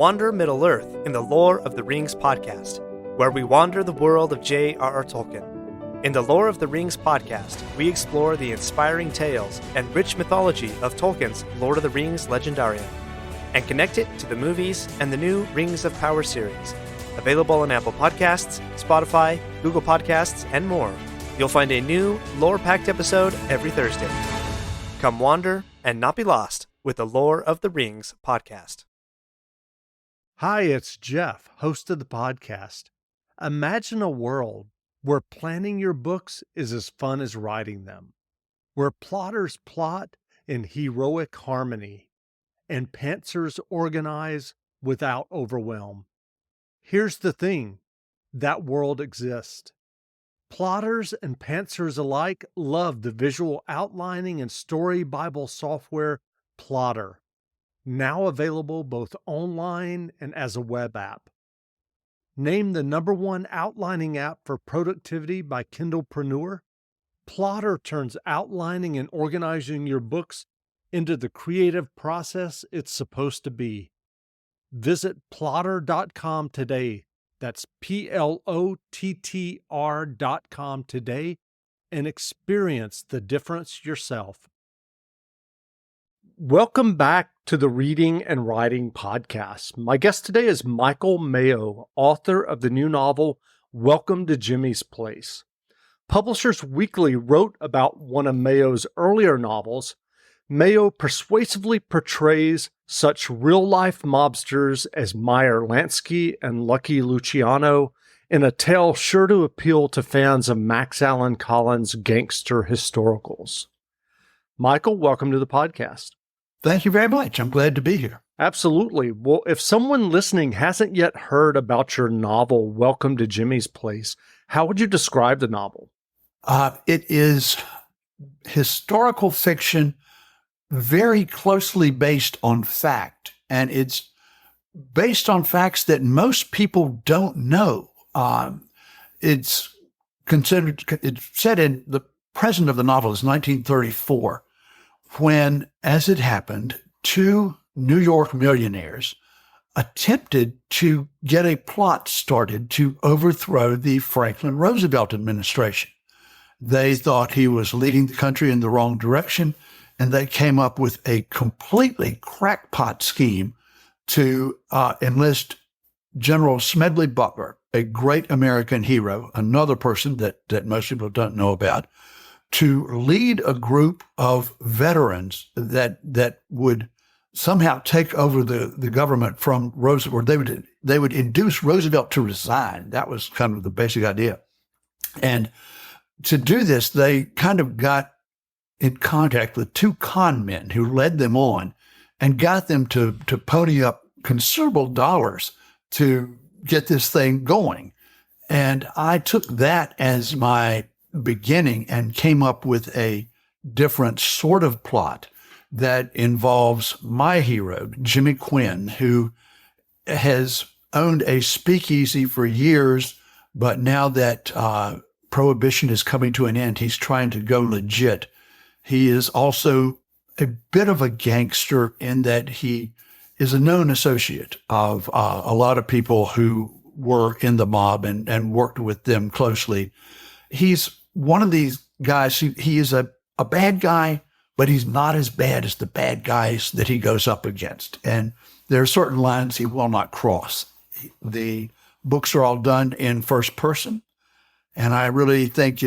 Wander Middle-earth in the Lore of the Rings podcast, where we wander the world of J.R.R. Tolkien. In the Lore of the Rings podcast, we explore the inspiring tales and rich mythology of Tolkien's Lord of the Rings legendarium, and connect it to the movies and the new Rings of Power series, available on Apple Podcasts, Spotify, Google Podcasts, and more. You'll find a new, lore-packed episode every Thursday. Come wander and not be lost with the Lore of the Rings podcast. Hi, it's Jeff, host of the podcast. Imagine a world where planning your books is as fun as writing them, where plotters plot in heroic harmony, and pantsers organize without overwhelm. Here's the thing, that world exists. Plotters and pantsers alike love the visual outlining and story Bible software Plotter, now available both online and as a web app. Named the #1 outlining app for productivity by Kindlepreneur, Plotter turns outlining and organizing your books into the creative process it's supposed to be. Visit plotter.com today. That's PLOTTR.com today and experience the difference yourself. Welcome back to the Reading and Writing Podcast. My guest today is Michael Mayo, author of the new novel, Welcome to Jimmy's Place. Publishers Weekly wrote about one of Mayo's earlier novels. Mayo persuasively portrays such real-life mobsters as Meyer Lansky and Lucky Luciano in a tale sure to appeal to fans of Max Allan Collins' gangster historicals. Michael, welcome to the podcast. Thank you very much. I'm glad to be here. Absolutely. Well, if someone listening hasn't yet heard about your novel, Welcome to Jimmy's Place, how would you describe the novel? It is historical fiction, very closely based on fact, and it's based on facts that most people don't know. It's set in the present of the novel is 1934. When, as it happened, two New York millionaires attempted to get a plot started to overthrow the Franklin Roosevelt administration. They thought he was leading the country in the wrong direction, and they came up with a completely crackpot scheme to enlist General Smedley Butler, a great American hero, another person that most people don't know about, to lead a group of veterans that would somehow take over the government from Roosevelt. They would induce Roosevelt to resign. That was kind of the basic idea. And to do this, they kind of got in contact with two con men who led them on and got them to pony up considerable dollars to get this thing going. And I took that as my beginning and came up with a different sort of plot that involves my hero, Jimmy Quinn, who has owned a speakeasy for years, but now that prohibition is coming to an end, he's trying to go legit. He is also a bit of a gangster in that he is a known associate of a lot of people who were in the mob and worked with them closely. He's one of these guys, he is a bad guy, but he's not as bad as the bad guys that he goes up against. And there are certain lines he will not cross. The books are all done in first person. And I really think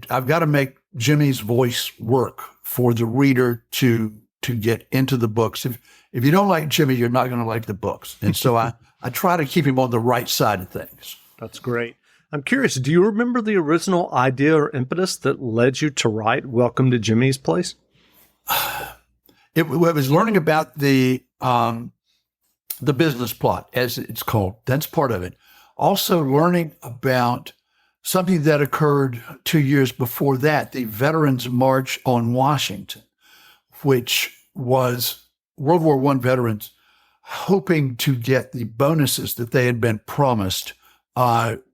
I've got to make Jimmy's voice work for the reader to get into the books. If you don't like Jimmy, you're not going to like the books. And so I try to keep him on the right side of things. That's great. I'm curious, do you remember the original idea or impetus that led you to write Welcome to Jimmy's Place? It was learning about the business plot, as it's called. That's part of it. Also learning about something that occurred 2 years before that, the Veterans March on Washington, which was World War I veterans hoping to get the bonuses that they had been promised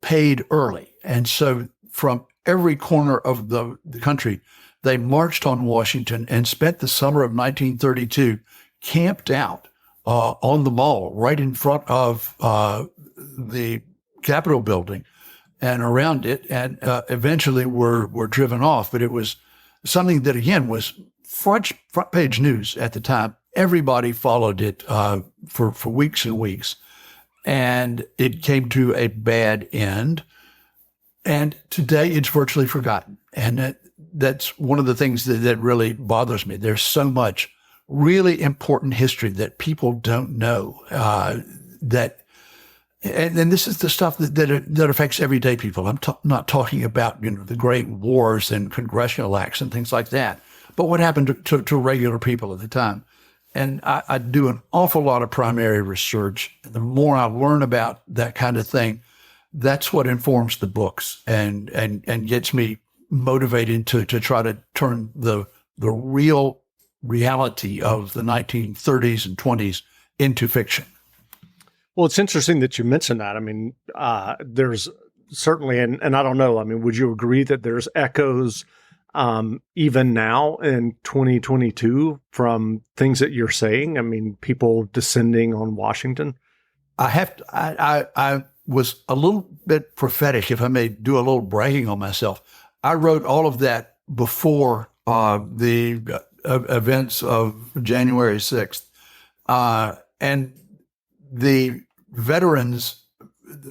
paid early. And so from every corner of the country, they marched on Washington and spent the summer of 1932 camped out on the mall, right in front of the Capitol building and around it, and eventually were driven off. But it was something that, again, was front page news at the time. Everybody followed it for weeks and weeks, and it came to a bad end. And today it's virtually forgotten. And that's one of the things that really bothers me. There's so much really important history that people don't know, and this is the stuff that affects everyday people. I'm not talking about, the great wars and congressional acts and things like that, but what happened to regular people at the time. And I do an awful lot of primary research. The more I learn about that kind of thing, that's what informs the books and gets me motivated to try to turn the real reality of the 1930s and 20s into fiction. Well, it's interesting that you mentioned that. I mean, there's certainly, and I don't know, I mean, would you agree that there's echoes even now in 2022 from things that you're saying? I mean, people descending on Washington? I was a little bit prophetic, if I may do a little bragging on myself. I wrote all of that before the events of January 6th. And the veterans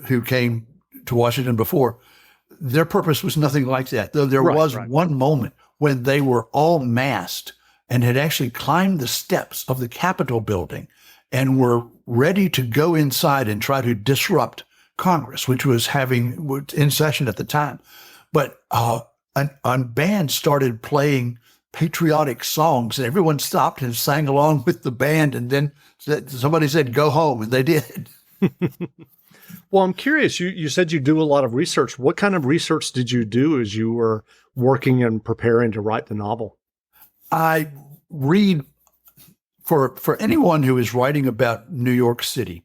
who came to Washington before, their purpose was nothing like that. Though there was one moment when they were all massed and had actually climbed the steps of the Capitol building and were ready to go inside and try to disrupt Congress, which was in session at the time. But a band started playing patriotic songs, and everyone stopped and sang along with the band. And then somebody said, "Go home," and they did. Well, I'm curious. You said you do a lot of research. What kind of research did you do as you were working and preparing to write the novel? I read for anyone who is writing about New York City.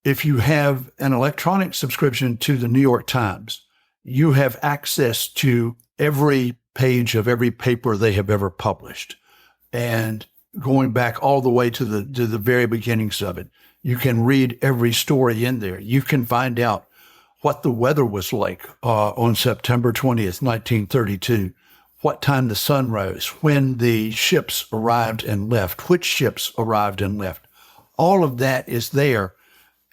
If you have an electronic subscription to the New York Times, you have access to every page of every paper they have ever published. And going back all the way to the very beginnings of it, you can read every story in there. You can find out what the weather was like on September 20th, 1932, what time the sun rose, when the ships arrived and left, which ships arrived and left. All of that is there.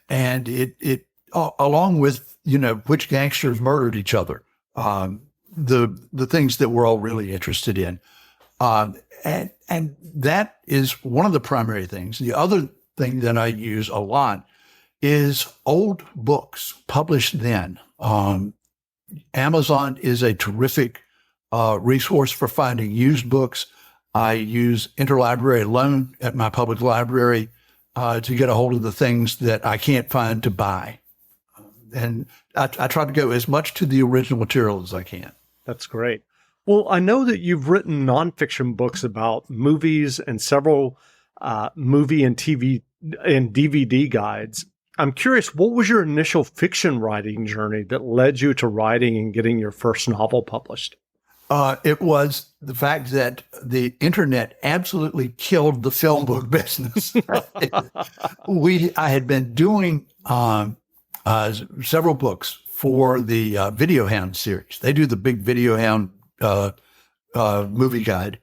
And it along with, which gangsters murdered each other, the things that we're all really interested in. And that is one of the primary things. The other thing that I use a lot is old books published then. Amazon is a terrific resource for finding used books. I use interlibrary loan at my public library to get a hold of the things that I can't find to buy. And I try to go as much to the original material as I can. That's great. Well, I know that you've written nonfiction books about movies and several movie and TV and DVD guides. I'm curious, what was your initial fiction writing journey that led you to writing and getting your first novel published? It was the fact that the internet absolutely killed the film book business. I had been doing several books for the Video Hound series. They do the big Video Hound movie guide.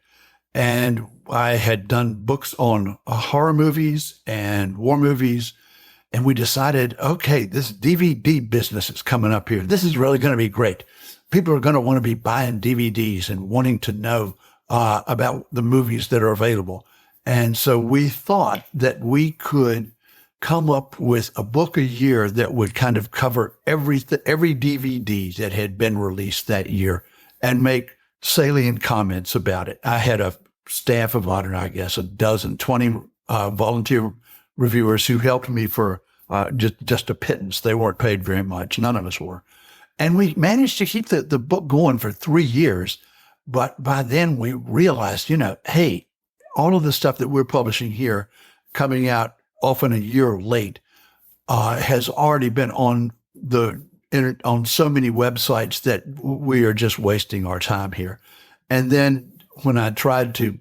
And I had done books on horror movies and war movies. And we decided, okay, this DVD business is coming up here. This is really going to be great. People are going to want to be buying DVDs and wanting to know about the movies that are available. And so we thought that we could come up with a book a year that would kind of cover every DVD that had been released that year and make salient comments about it. I had a staff of, I don't know, I guess 20 volunteer reviewers who helped me for just a pittance. They weren't paid very much. None of us were. And we managed to keep the book going for 3 years. But by then we realized, hey, all of the stuff that we're publishing here, coming out often a year late, has already been on so many websites that we are just wasting our time here. And then when I tried to,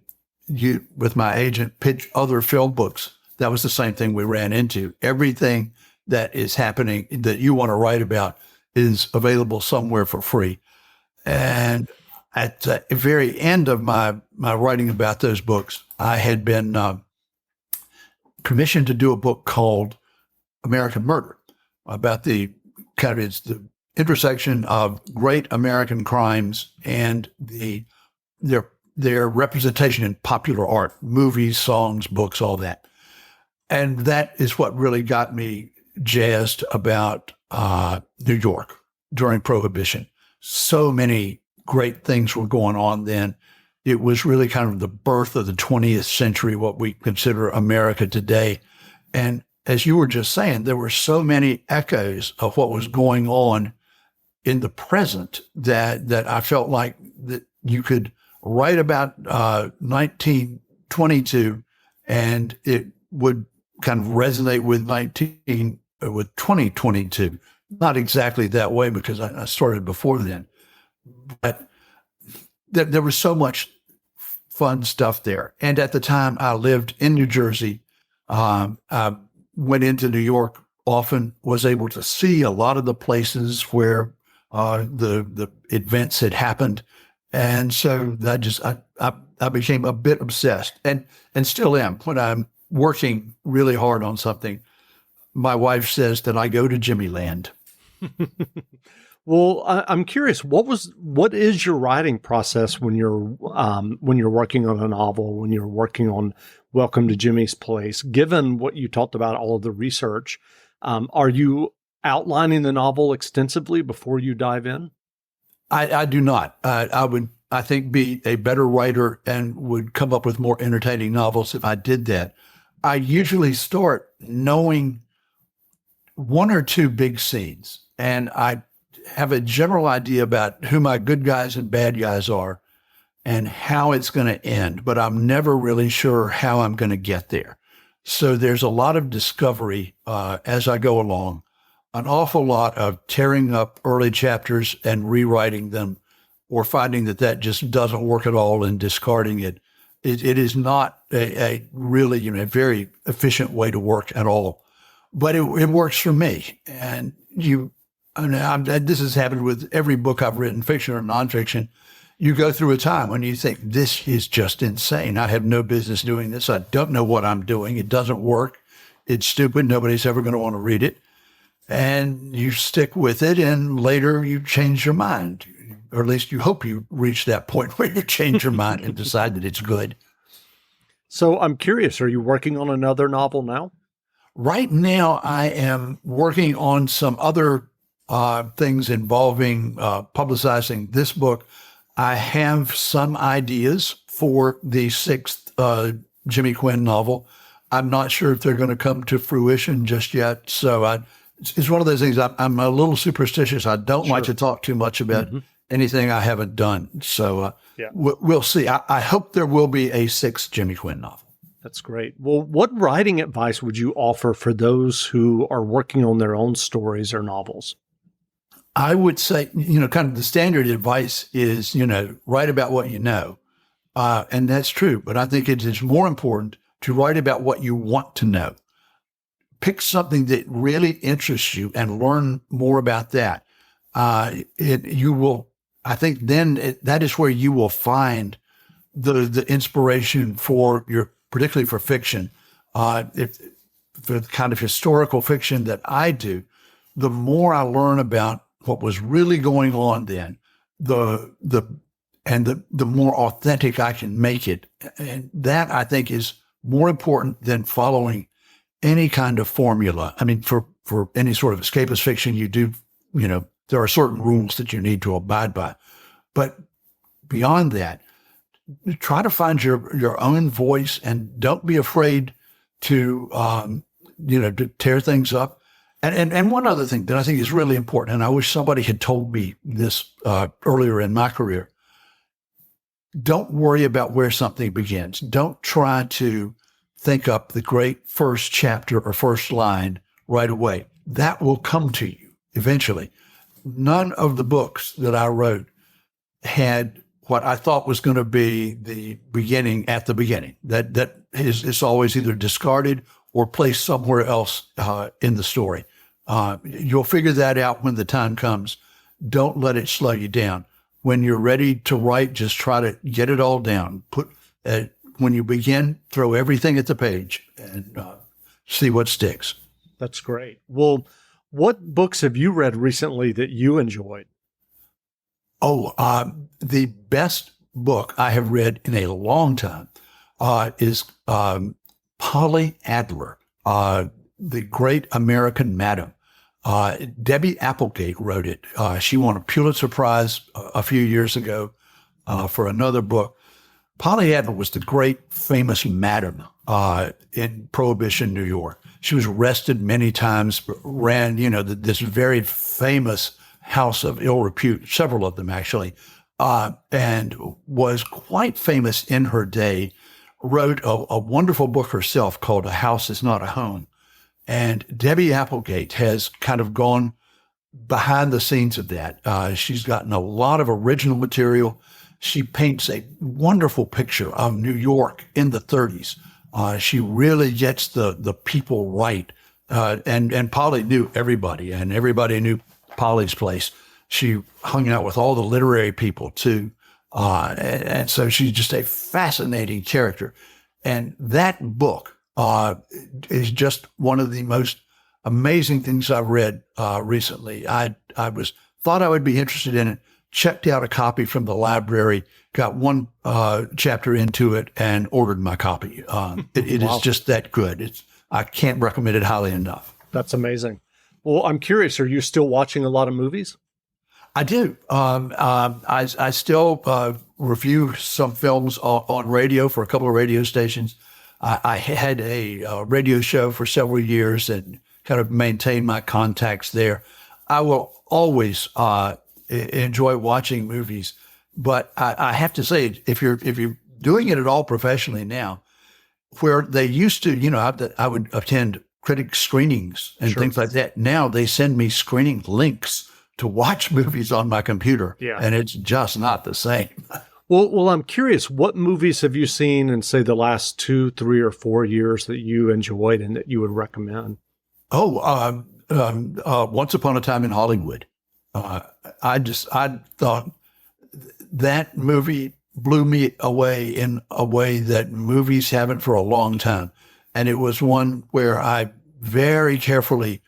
with my agent, pitch other film books that was the same thing we ran into. Everything that is happening that you want to write about is available somewhere for free. And at the very end of my writing about those books, I had been commissioned to do a book called American Murder, about the kind of, it's the intersection of great American crimes and their representation in popular art, movies, songs, books, all that. And that is what really got me jazzed about New York during Prohibition. So many great things were going on then. It was really kind of the birth of the 20th century, what we consider America today. And as you were just saying, there were so many echoes of what was going on in the present that I felt like that you could write about 1922 and it would kind of resonate with 2022. Not exactly that way, because I started before then, but there was so much fun stuff there. And at the time I lived in New Jersey. I went into New York often, was able to see a lot of the places where the events had happened. And so I became a bit obsessed, and still am. When I'm working really hard on something, my wife says that I go to Jimmy Land. Well, I'm curious, what is your writing process when you're working on a novel, when you're working on Welcome to Jimmy's Place? Given what you talked about, all of the research, are you outlining the novel extensively before you dive in? I do not. I would, I think, be a better writer and would come up with more entertaining novels if I did that. I usually start knowing one or two big scenes, and I have a general idea about who my good guys and bad guys are and how it's going to end, but I'm never really sure how I'm going to get there. So there's a lot of discovery as I go along, an awful lot of tearing up early chapters and rewriting them, or finding that just doesn't work at all and discarding it. It is not a really, a very efficient way to work at all, but it works for me. And this has happened with every book I've written, fiction or nonfiction. You go through a time when you think, this is just insane. I have no business doing this. I don't know what I'm doing. It doesn't work. It's stupid. Nobody's ever going to want to read it. And you stick with it, and later you change your mind. Or at least you hope you reach that point where you change your mind and decide that it's good. So I'm curious, are you working on another novel now? Right now, I am working on some other things involving publicizing this book. I have some ideas for the sixth Jimmy Quinn novel. I'm not sure if they're going to come to fruition just yet. So it's one of those things. I'm a little superstitious. I don't like to talk too much about anything I haven't done. So we'll see. I hope there will be a sixth Jimmy Quinn novel. That's great. Well, what writing advice would you offer for those who are working on their own stories or novels? I would say, kind of the standard advice is, write about what you know. And that's true. But I think it is more important to write about what you want to know. Pick something that really interests you and learn more about that. You will, I think then that is where you will find the inspiration for particularly for fiction. If for the kind of historical fiction that I do, the more I learn about what was really going on then, the more authentic I can make it. And that, I think, is more important than following any kind of formula. I mean, for any sort of escapist fiction, you do, there are certain rules that you need to abide by. But beyond that, try to find your own voice, and don't be afraid to, to tear things up. And one other thing that I think is really important, and I wish somebody had told me this earlier in my career, don't worry about where something begins. Don't try to think up the great first chapter or first line right away. That will come to you eventually. None of the books that I wrote had what I thought was going to be the beginning at the beginning. That is always either discarded or placed somewhere else in the story. You'll figure that out when the time comes. Don't let it slow you down. When you're ready to write, just try to get it all down. When you begin, throw everything at the page and see what sticks. That's great. Well, what books have you read recently that you enjoyed? The best book I have read in a long time is Polly Adler, The Great American Madam. Debbie Applegate wrote it. She won a Pulitzer Prize a few years ago for another book. Polly Adler was the great famous madam in Prohibition New York. She was arrested many times, ran, this very famous house of ill repute, several of them actually, and was quite famous in her day. Wrote a wonderful book herself called A House Is Not a Home. And Debbie Applegate has kind of gone behind the scenes of that. She's gotten a lot of original material. She paints a wonderful picture of New York in the 30s. She really gets the people right. And Polly knew everybody, and everybody knew Polly's place. She hung out with all the literary people too. And so she's just a fascinating character. And that book is just one of the most amazing things I've read recently. I thought I would be interested in it, checked out a copy from the library, got one chapter into it, and ordered my copy. It Wow. is just that good. I can't recommend it highly enough. That's amazing. Well, I'm curious, are you still watching a lot of movies? I do. I still review some films on radio for a couple of radio stations. I had a radio show for several years and kind of maintained my contacts there. I will always enjoy watching movies, but I have to say, if you're doing it at all professionally now, where they used to, I would attend critic screenings and things like that. Now they send me screening links to watch movies on my computer, and it's just not the same. Well, I'm curious, what movies have you seen in, say, the last 2, 3, or 4 years that you enjoyed and that you would recommend? Once Upon a Time in Hollywood. I thought that movie blew me away in a way that movies haven't for a long time. And it was one where I very carefully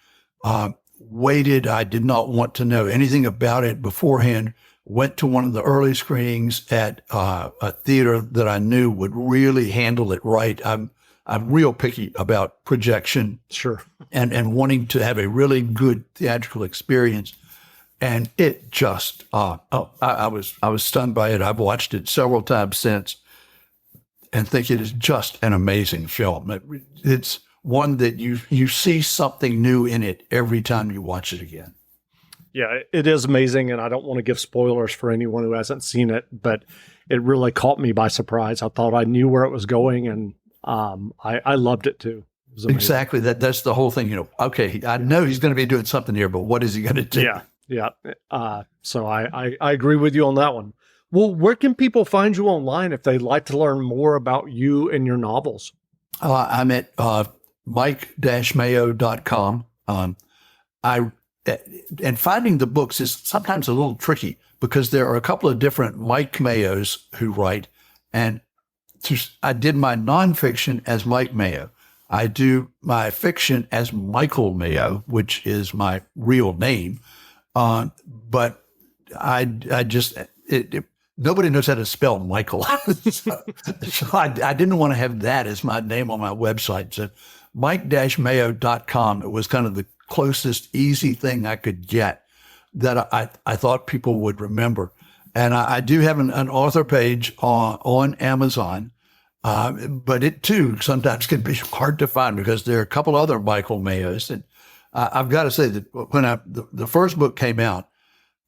waited. I did not want to know anything about it beforehand. Went to one of the early screenings at a theater that I knew would really handle it right. I'm real picky about projection, and wanting to have a really good theatrical experience. And it just, I was stunned by it. I've watched it several times since, and think it is just an amazing film. It's one that you see something new in it every time you watch it again. Yeah, it is amazing, and I don't want to give spoilers for anyone who hasn't seen it, but it really caught me by surprise. I thought I knew where it was going, and I loved it too. It was amazing. Exactly. That's the whole thing. Okay, I know he's going to be doing something here, but what is he going to do? Yeah. So I agree with you on that one. Well, where can people find you online if they'd like to learn more about you and your novels? I'm at mike-mayo.com. And finding the books is sometimes a little tricky because there are a couple of different Mike Mayos who write. And I did my nonfiction as Mike Mayo. I do my fiction as Michael Mayo, which is my real name. But nobody knows how to spell Michael. so I didn't want to have that as my name on my website. So mike-mayo.com, it was kind of the closest easy thing I could get that I thought people would remember. And I do have an author page on Amazon, but it too sometimes can be hard to find because there are a couple other Michael Mayos. And I've got to say that when the first book came out,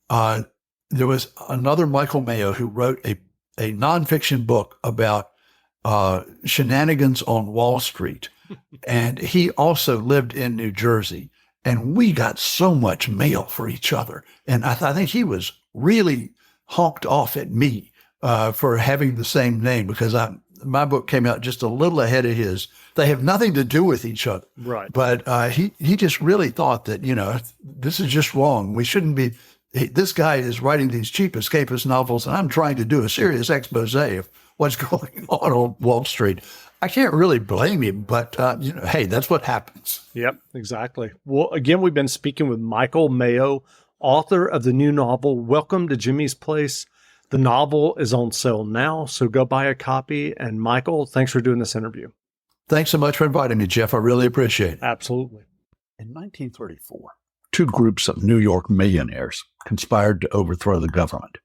there was another Michael Mayo who wrote a nonfiction book about shenanigans on Wall Street. And he also lived in New Jersey. And we got so much mail for each other. And I think he was really honked off at me for having the same name because my book came out just a little ahead of his. They have nothing to do with each other. Right. But he just really thought that, this is just wrong. We shouldn't be. This guy is writing these cheap escapist novels, and I'm trying to do a serious expose of what's going on Wall Street. I can't really blame him, but, hey, that's what happens. Yep, exactly. Well, again, we've been speaking with Michael Mayo, author of the new novel, Welcome to Jimmy's Place. The novel is on sale now, so go buy a copy. And Michael, thanks for doing this interview. Thanks so much for inviting me, Jeff. I really appreciate it. Absolutely. In 1934, two groups of New York millionaires conspired to overthrow the government.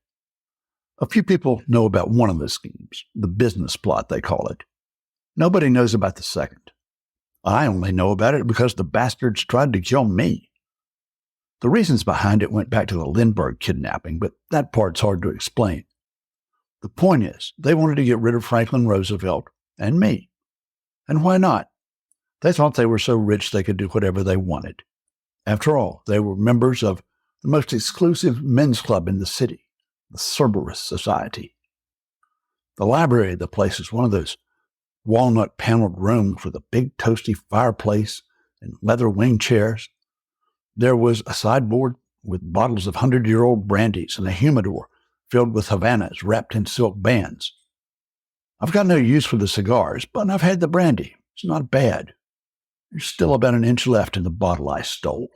A few people know about one of the schemes, the business plot, they call it. Nobody knows about the second. I only know about it because the bastards tried to kill me. The reasons behind it went back to the Lindbergh kidnapping, but that part's hard to explain. The point is, they wanted to get rid of Franklin Roosevelt and me. And why not? They thought they were so rich they could do whatever they wanted. After all, they were members of the most exclusive men's club in the city, the Cerberus Society. The library of the place is one of those walnut-paneled rooms with a big toasty fireplace and leather wing chairs. There was a sideboard with bottles of 100-year-old brandies and a humidor filled with Havanas wrapped in silk bands. I've got no use for the cigars, but I've had the brandy. It's not bad. There's still about an inch left in the bottle I stole.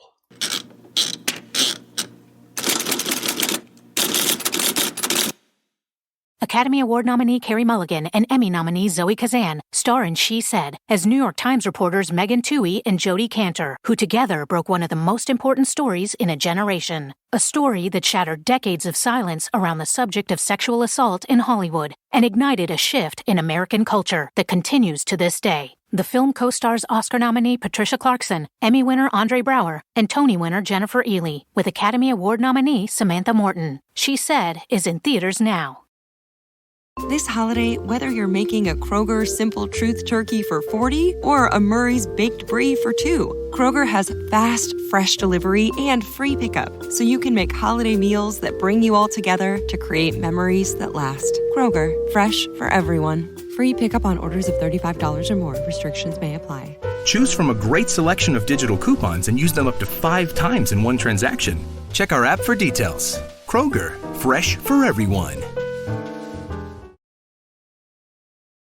Academy Award nominee Carey Mulligan and Emmy nominee Zoe Kazan star in She Said as New York Times reporters Megan Twohey and Jodi Kantor, who together broke one of the most important stories in a generation. A story that shattered decades of silence around the subject of sexual assault in Hollywood and ignited a shift in American culture that continues to this day. The film co-stars Oscar nominee Patricia Clarkson, Emmy winner Andre Braugher, and Tony winner Jennifer Ehle, with Academy Award nominee Samantha Morton. She Said is in theaters now. This holiday, whether you're making a Kroger Simple Truth Turkey for 40 or a Murray's Baked Brie for 2, Kroger has fast, fresh delivery and free pickup, so you can make holiday meals that bring you all together to create memories that last. Kroger, fresh for everyone. Free pickup on orders of $35 or more. Restrictions may apply. Choose from a great selection of digital coupons and use them up to 5 times in one transaction. Check our app for details. Kroger, fresh for everyone.